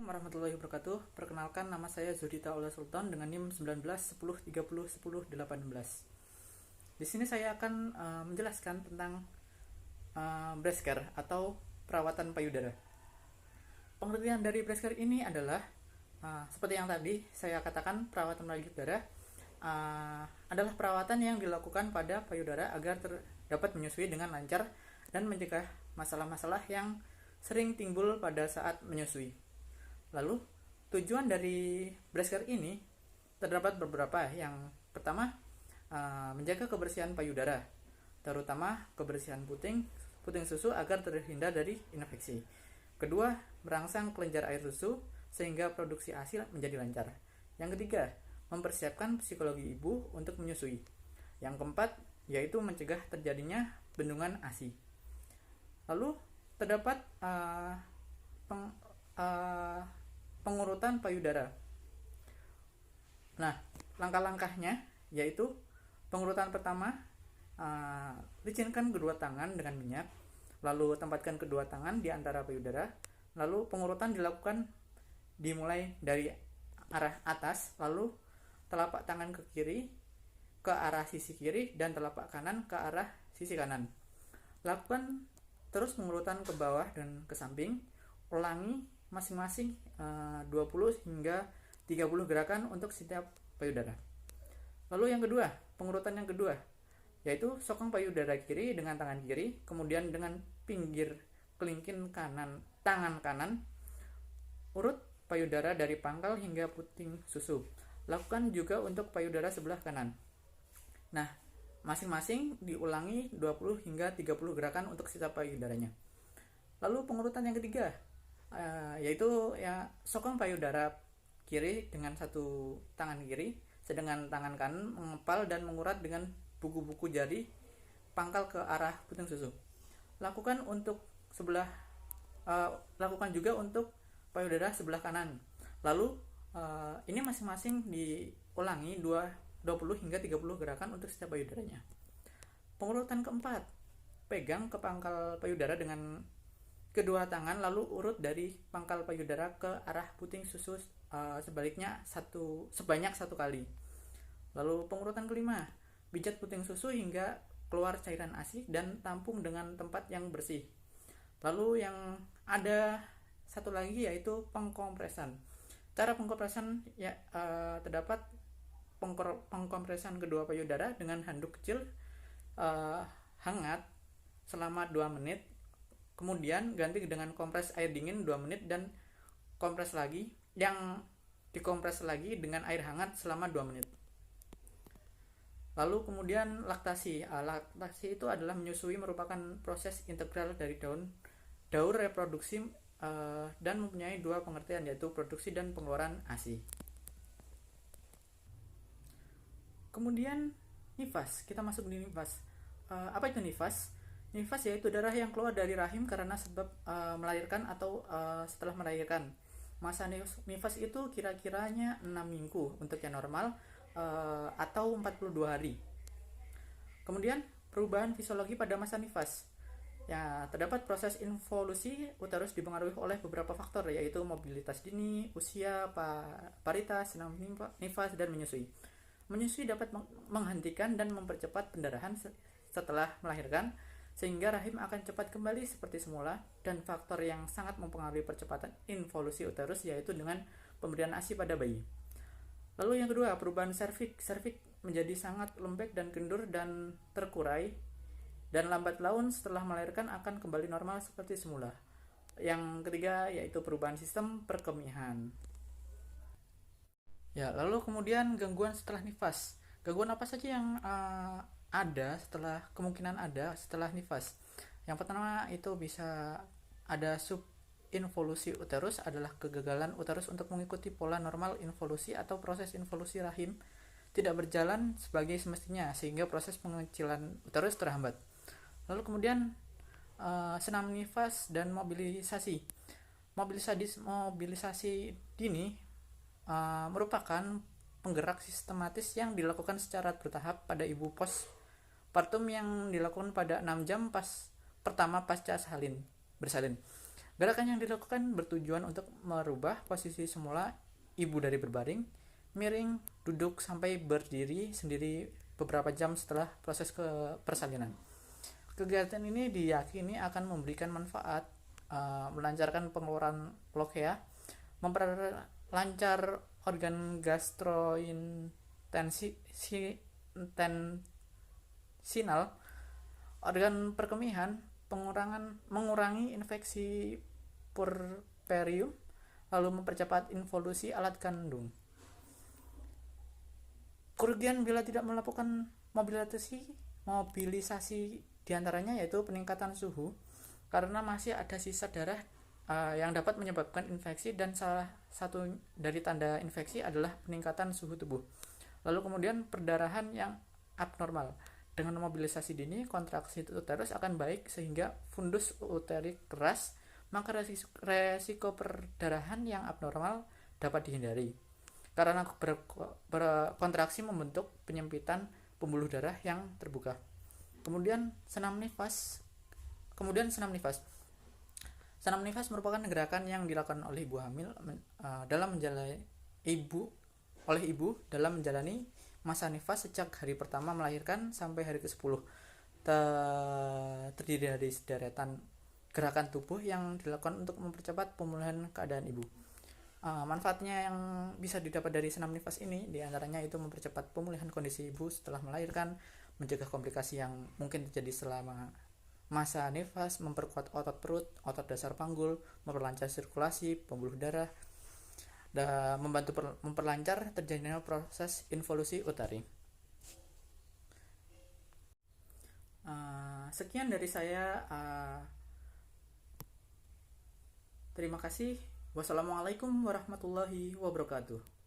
Warahmatullahi wabarakatuh. Perkenalkan, nama saya Zudita Ola Sultan dengan NIM 19 10 30 10 18. Di sini saya akan menjelaskan tentang breast care atau perawatan payudara. Pengertian dari breast care ini adalah seperti yang tadi saya katakan, perawatan payudara adalah perawatan yang dilakukan pada payudara agar dapat menyusui dengan lancar dan mencegah masalah-masalah yang sering timbul pada saat menyusui. Lalu, tujuan dari breast care ini terdapat beberapa. Yang pertama, menjaga kebersihan payudara, terutama kebersihan puting susu agar terhindar dari infeksi. Kedua, merangsang kelenjar air susu sehingga produksi ASI menjadi lancar. Yang ketiga, mempersiapkan psikologi ibu untuk menyusui. Yang keempat, yaitu mencegah terjadinya bendungan ASI. Lalu, terdapat pengurutan payudara. Nah, langkah-langkahnya yaitu pengurutan pertama, licinkan kedua tangan dengan minyak, lalu tempatkan kedua tangan di antara payudara. Lalu pengurutan dilakukan dimulai dari arah atas, lalu telapak tangan ke kiri ke arah sisi kiri dan telapak kanan ke arah sisi kanan. Lakukan terus pengurutan ke bawah dan ke samping. Ulangi masing-masing 20 hingga 30 gerakan untuk setiap payudara. Lalu yang kedua, pengurutan yang kedua yaitu sokong payudara kiri dengan tangan kiri, kemudian dengan pinggir kelingking tangan kanan urut payudara dari pangkal hingga puting susu. Lakukan juga untuk payudara sebelah kanan. Nah, masing-masing diulangi 20 hingga 30 gerakan untuk setiap payudaranya. Lalu pengurutan yang ketiga yaitu sokong payudara kiri dengan satu tangan kiri, sedangkan tangan kanan mengepal dan mengurat dengan buku-buku jari pangkal ke arah puting susu. Lakukan juga untuk payudara sebelah kanan. Lalu ini masing-masing diulangi 20 hingga 30 gerakan untuk setiap payudaranya. Pengurutan keempat, pegang ke pangkal payudara dengan kedua tangan, lalu urut dari pangkal payudara ke arah puting susu sebanyak satu kali. Lalu pengurutan kelima, pijat puting susu hingga keluar cairan ASI dan tampung dengan tempat yang bersih. Lalu yang ada satu lagi yaitu pengkompresan. Cara pengkompresan terdapat pengkompresan kedua payudara dengan handuk kecil hangat selama 2 menit. Kemudian ganti dengan kompres air dingin 2 menit dan kompres lagi dikompres lagi dengan air hangat selama 2 menit. Lalu kemudian laktasi. Laktasi itu adalah menyusui, merupakan proses integral dari daur reproduksi dan mempunyai 2 pengertian, yaitu produksi dan pengeluaran ASI. Kemudian nifas, kita masuk di nifas. Apa itu nifas? Nifas yaitu darah yang keluar dari rahim karena sebab melahirkan atau setelah melahirkan. Masa nifas itu kira-kiranya 6 minggu untuk yang normal atau 42 hari. Kemudian perubahan fisiologi pada masa nifas. Terdapat proses involusi uterus dipengaruhi oleh beberapa faktor, yaitu mobilitas dini, usia, paritas, senam nifas, dan menyusui. Menyusui dapat menghentikan dan mempercepat pendarahan setelah melahirkan, sehingga rahim akan cepat kembali seperti semula. Dan faktor yang sangat mempengaruhi percepatan involusi uterus yaitu dengan pemberian ASI pada bayi. Lalu yang kedua, perubahan serviks menjadi sangat lembek dan kendur dan terkurai, dan lambat laun setelah melahirkan akan kembali normal seperti semula. Yang ketiga yaitu perubahan sistem perkemihan. Lalu kemudian gangguan setelah nifas. Gangguan apa saja yang kemungkinan ada setelah nifas? Yang pertama itu bisa ada subinvolusi uterus, adalah kegagalan uterus untuk mengikuti pola normal involusi atau proses involusi rahim tidak berjalan sebagai semestinya sehingga proses pengecilan uterus terhambat. Lalu kemudian senam nifas dan mobilisasi. Mobilisasi dini merupakan penggerak sistematis yang dilakukan secara bertahap pada ibu postpartum yang dilakukan pada 6 jam pertama pasca bersalin. Gerakan yang dilakukan bertujuan untuk merubah posisi semula ibu dari berbaring, miring, duduk sampai berdiri sendiri beberapa jam setelah proses persalinan. Kegiatan ini diyakini akan memberikan manfaat, melancarkan pengeluaran lokea, memperlancar organ gastrointestinal, organ perkemihan, mengurangi infeksi puerperium, lalu mempercepat involusi alat kandung. Kerugian bila tidak melakukan mobilisasi diantaranya yaitu peningkatan suhu karena masih ada sisa darah yang dapat menyebabkan infeksi, dan salah satu dari tanda infeksi adalah peningkatan suhu tubuh. Lalu kemudian perdarahan yang abnormal. Dengan mobilisasi dini, kontraksi uterus akan baik sehingga fundus uterik keras, maka resiko perdarahan yang abnormal dapat dihindari. Karena berkontraksi membentuk penyempitan pembuluh darah yang terbuka. Kemudian senam nifas. Senam nifas merupakan gerakan yang dilakukan oleh ibu hamil oleh ibu dalam menjalani masa nifas sejak hari pertama melahirkan sampai hari ke-10. Terdiri dari sederetan gerakan tubuh yang dilakukan untuk mempercepat pemulihan keadaan ibu. Manfaatnya yang bisa didapat dari senam nifas ini diantaranya itu mempercepat pemulihan kondisi ibu setelah melahirkan, mencegah komplikasi yang mungkin terjadi selama masa nifas, memperkuat otot perut, otot dasar panggul, memperlancar sirkulasi pembuluh darah, dan membantu memperlancar terjadinya proses involusi uteri. Sekian dari saya. Terima kasih. Wassalamualaikum warahmatullahi wabarakatuh.